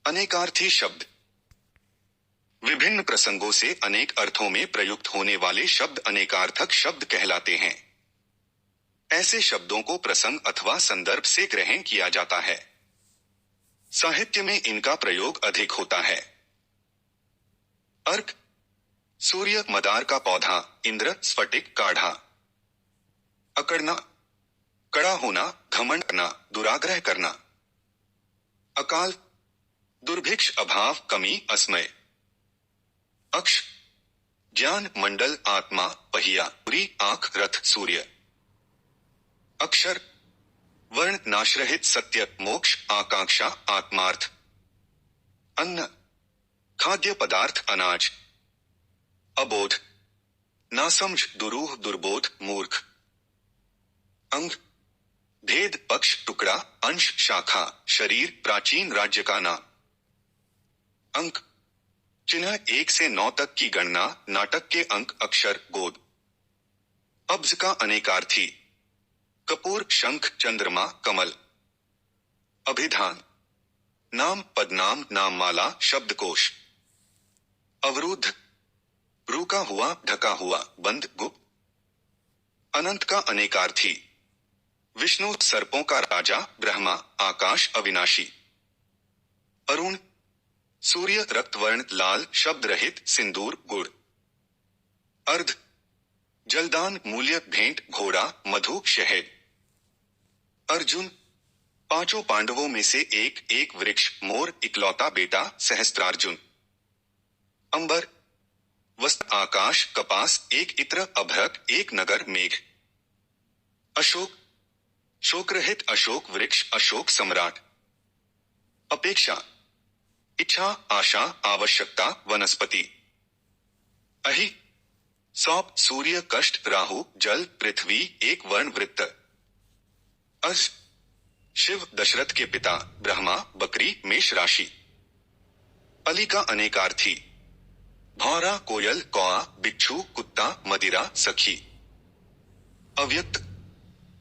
अनेकार्थी शब्द। विभिन्न प्रसंगों से अनेक अर्थों में प्रयुक्त होने वाले शब्द अनेकार्थक शब्द कहलाते हैं। ऐसे शब्दों को प्रसंग अथवा संदर्भ से ग्रहण किया जाता है। साहित्य में इनका प्रयोग अधिक होता है। अर्क, सूर्य, मदार का पौधा, इंद्र, स्फटिक, काढ़ा। अकड़ना, कड़ा होना, घमंड करना, दुराग्रह करना। अकाल, दुर्भिक्ष, अभाव, कमी, असमय। अक्ष, ज्ञान, मंडल, आत्मा, पहिया, पूरी, आंख, रथ, सूर्य। अक्षर, वर्ण, नाशरहित, सत्य, मोक्ष, आकांक्षा, आत्मार्थ। अन्न, खाद्य पदार्थ, अनाज। अबोध, नासमझ, दुरूह, दुर्बोध, मूर्ख। अंग, भेद, पक्ष, टुकड़ा, अंश, शाखा, शरीर, प्राचीन राज्य का नाम। अंक, चिन्ह 1 से 9 तक की गणना, नाटक के अंक, अक्षर, गोद। अब्ज का अनेकार्थी, कपूर, शंख, चंद्रमा, कमल। अभिधान, नाम, पदनाम, नाममाला, शब्दकोश। अवरुद्ध, रुका हुआ, ढका हुआ, बंद, गुप्त। अनंत का अनेकार्थी, विष्णु, सर्पों का राजा, ब्रह्मा, आकाश, अविनाशी। अरुण, सूर्य, रक्तवर्ण, लाल, शब्द रहित, सिंदूर, गुड़। अर्ध, जलदान, मूल्य, भेंट, घोड़ा, मधु, शहद। अर्जुन, पांचों पांडवों में से एक वृक्ष, मोर, इकलौता बेटा, सहस्त्रार्जुन। अंबर, वस्त्र, आकाश, कपास, एक इत्र, अभ्रक, एक नगर, मेघ। अशोक, शोक रहित, अशोक वृक्ष, अशोक सम्राट। अपेक्षा, इच्छा, आशा, आवश्यकता, वनस्पति। अहि, सौंप, सूर्य, कष्ट, राहु, जल, पृथ्वी, एक वर्ण, वृत्त। अस, शिव, दशरथ के पिता, ब्रह्मा, बकरी, मेष राशि। अली का अनेकार्थी, भौरा, कोयल, कौआ, बिच्छू, कुत्ता, मदिरा, सखी। अव्यक्त,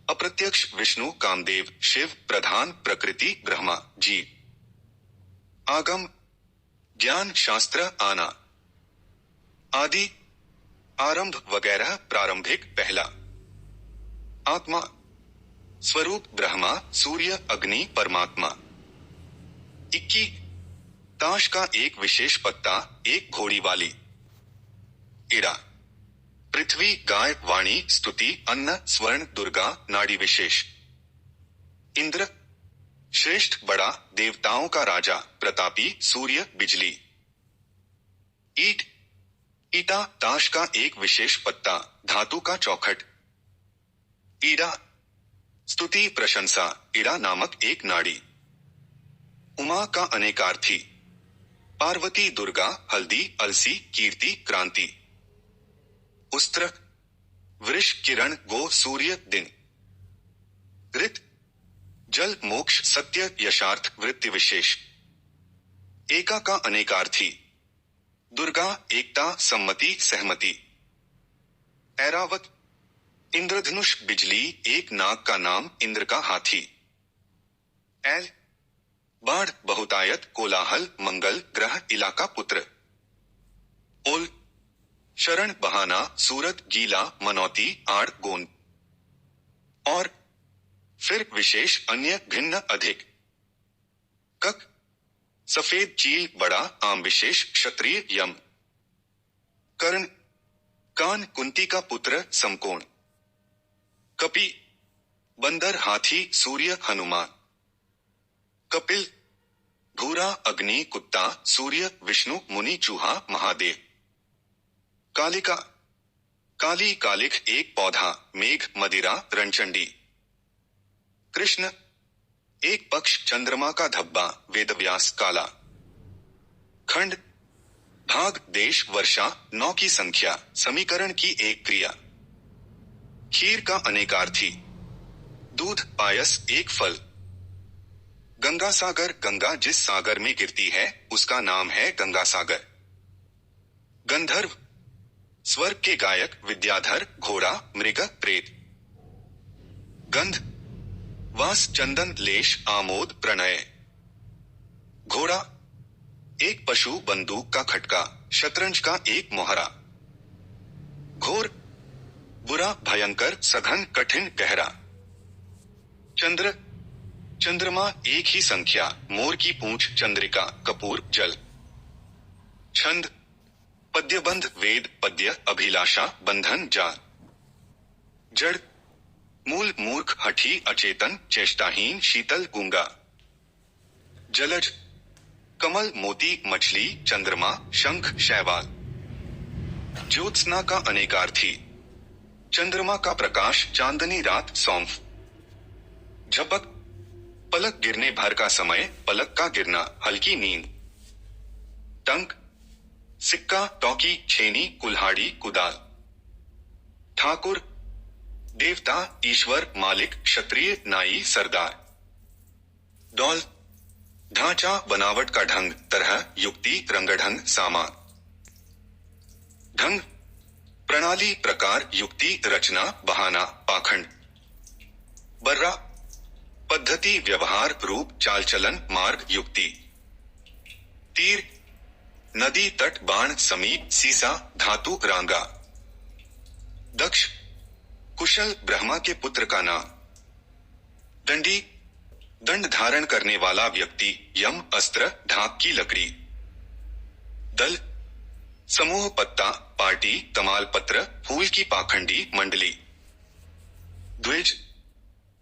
अप्रत्यक्ष, विष्णु, कामदेव, शिव, प्रधान, प्रकृति, ब्रह्मा, जीव। आगम, ज्ञान, शास्त्र, आना। आदि, आरंभ, वगैरह, प्रारंभिक, पहला। आत्मा, स्वरूप, ब्रह्मा, सूर्य, अग्नि, परमात्मा। इक्की, ताश का एक विशेष पत्ता, एक घोड़ी वाली। इड़ा, पृथ्वी, गाय, वाणी, स्तुति, अन्न, स्वर्ण, दुर्गा, नाड़ी विशेष। इंद्र, श्रेष्ठ, बड़ा, देवताओं का राजा, प्रतापी, सूर्य, बिजली। ईट, ईटा, ताश का एक विशेष पत्ता, धातु का चौखट। ईड़ा, स्तुति, प्रशंसा, इड़ा नामक एक नाड़ी। उमा का अनेकार्थी, पार्वती, दुर्गा, हल्दी, अलसी, कीर्ति, क्रांति। उस्त्र, वृष, किरण, गो, सूर्य, दिन। ऋत, जल, मोक्ष, सत्य, यशार्थ, वृत्ति विशेष। एका का अनेकार्थी, दुर्गा, एकता, सम्मति, सहमति। ऐरावत, इंद्रधनुष, बिजली, एक नाग का नाम, इंद्र का हाथी। ऐल, बाढ़, बहुतायत, कोलाहल, मंगल, ग्रह, इलाका, पुत्र। ओल, शरण, बहाना, सूरत, गीला, मनौती, आड़, गोंद। और फिर विशेष, अन्य, भिन्न, अधिक। कक, सफेद चील, बड़ा, आम, विशेष, क्षत्रिय, यम। कर्ण, कान, कुंती का पुत्र, समकोण। कपि, बंदर, हाथी, सूर्य, हनुमान। कपिल, भूरा, अग्नि, कुत्ता, सूर्य, विष्णु, मुनि, चूहा, महादेव। कालिका, काली, कालिक, एक पौधा, मेघ, मदिरा, रणचंडी। कृष्ण, एक पक्ष, चंद्रमा का धब्बा, वेदव्यास, काला। खंड, भाग, देश, वर्षा, 9 की संख्या, समीकरण की एक क्रिया। खीर का अनेकार्थी, दूध, पायस, एक फल। गंगा सागर, गंगा जिस सागर में गिरती है उसका नाम है गंगा सागर। गंधर्व, स्वर्ग के गायक, विद्याधर, घोड़ा, मृग, प्रेत। गंध, वास, चंदन, लेश, आमोद, प्रणय। घोड़ा, एक पशु बंदूक का खटका, शतरंज का एक मोहरा। घोर, बुरा, भयंकर, सघन, कठिन, गहरा। चंद्र, चंद्रमा, एक ही संख्या, मोर की पूंछ, चंद्रिका, कपूर, जल। छंद, पद्यबंध, वेद, पद्य, अभिलाषा, बंधन, जाल। जड़, मूल, मूर्ख, हठी, अचेतन, चेष्टाहीन, शीतल, गूंगा। जलज, कमल, मोती, मछली, चंद्रमा, शंख, शैवाल। ज्योत्सना का अनेकार्थी, चंद्रमा का प्रकाश, चांदनी रात, सौंफ। झपक, पलक गिरने भर का समय, पलक का गिरना, हल्की नींद। टंक, सिक्का, टॉकी, छेनी, कुल्हाड़ी, कुदाल। ठाकुर, देवता, ईश्वर, मालिक, क्षत्रिय, नाई, सरदार। डॉल, ढांचा, बनावट का ढंग, तरह, युक्ति, रंगढंग, सामान। ढंग, प्रणाली, प्रकार, युक्ति, रचना, बहाना, पाखंड। बर्रा, पद्धति, व्यवहार, रूप, चाल चलन, मार्ग, युक्ति। तीर, नदी, तट, बाण, समीप, सीसा, धातु, रांगा। दक्ष, कुशल, ब्रह्मा के पुत्र का नाम। दंडी, दंड धारण करने वाला व्यक्ति, यम, अस्त्र, ढाक की लकड़ी। दल, समूह, पत्ता, पार्टी, तमालपत्र, फूल की पाखंडी, मंडली। द्विज,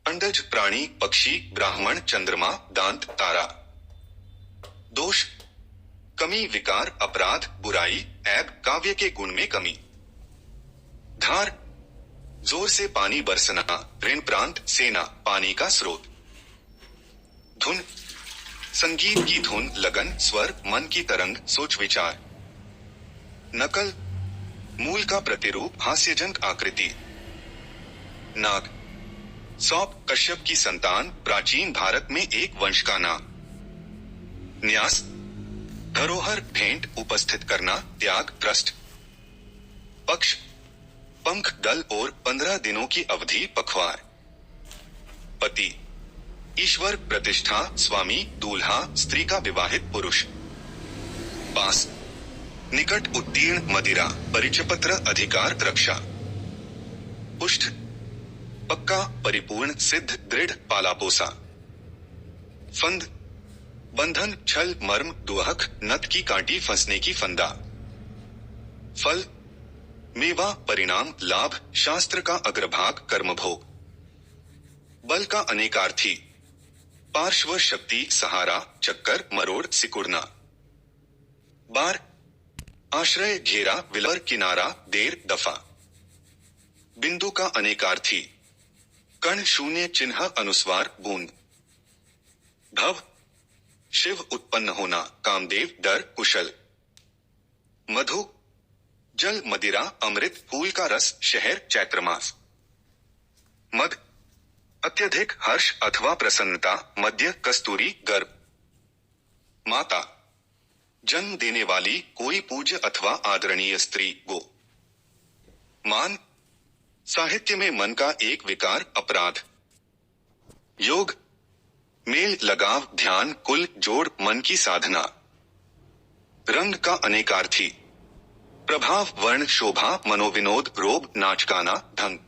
अंडज, प्राणी, पक्षी, ब्राह्मण, चंद्रमा, दांत, तारा। दोष, कमी, विकार, अपराध, बुराई, ऐब, काव्य के गुण में कमी। धार, जोर से पानी बरसना, ऋण, प्रांत, सेना, पानी का स्रोत। धुन, संगीत की धुन, लगन, स्वर, मन की तरंग, सोच विचार। नकल, मूल का प्रतिरूप, हास्यजनक आकृति। नाग, सौंप, कश्यप की संतान, प्राचीन भारत में एक वंश का नाम। न्यास, धरोहर, भेंट, उपस्थित करना, त्याग, ट्रस्ट। पक्ष, पंख, दल और 15 दिनों की अवधि, पखवार। पति, ईश्वर, प्रतिष्ठा, स्वामी, दूल्हा, स्त्री का विवाहित पुरुष। पास, निकट, उत्तीर्ण, मदिरा, परिचयपत्र, अधिकार, रक्षा। पुष्ट, पक्का, परिपूर्ण, सिद्ध, दृढ़, पालापोसा। फंद, बंधन, छल, मर्म, दुहक, नत की कांटी फंसने की फंदा। फल, मेवा, परिणाम, लाभ, शास्त्र का अग्रभाग, कर्मभोग। बल का अनेकार्थी, पार्श्व शक्ति, सहारा, चक्कर, मरोड़, सिकुड़ना। बार, आश्रय, घेरा, विलर, किनारा, देर, दफा। बिंदु का अनेकार्थी, कण, शून्य, चिन्ह, अनुस्वार, बूंद। भव, शिव, उत्पन्न होना, कामदेव, डर, कुशल। मधु, जल, मदिरा, अमृत, फूल का रस, शहर, चैत्र मास। मद, अत्यधिक हर्ष अथवा प्रसन्नता, मध्य, कस्तूरी, गर्भ। माता, जन्म देने वाली, कोई पूज्य अथवा आदरणीय स्त्री, गो। मान, साहित्य में मन का एक विकार, अपराध। योग, मेल, लगाव, ध्यान, कुल, जोड़, मन की साधना। रंग का अनेकार्थी, प्रभाव, वर्ण, शोभा, मनोविनोद, रोब, नाच, गाना, ढंग।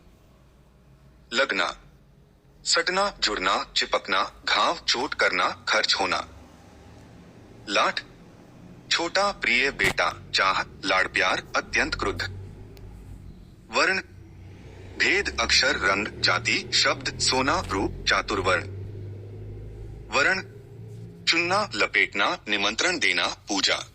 लगना, सटना, जुड़ना, चिपकना, घाव, चोट करना, खर्च होना। लाट, छोटा, प्रिय, बेटा, चाह, लाड़, प्यार, अत्यंत क्रुद्ध। वर्ण, भेद, अक्षर, रंग, जाति, शब्द, सोना, रूप, चातुर्वर्ण। वर्ण, चुनना, लपेटना, निमंत्रण देना, पूजा।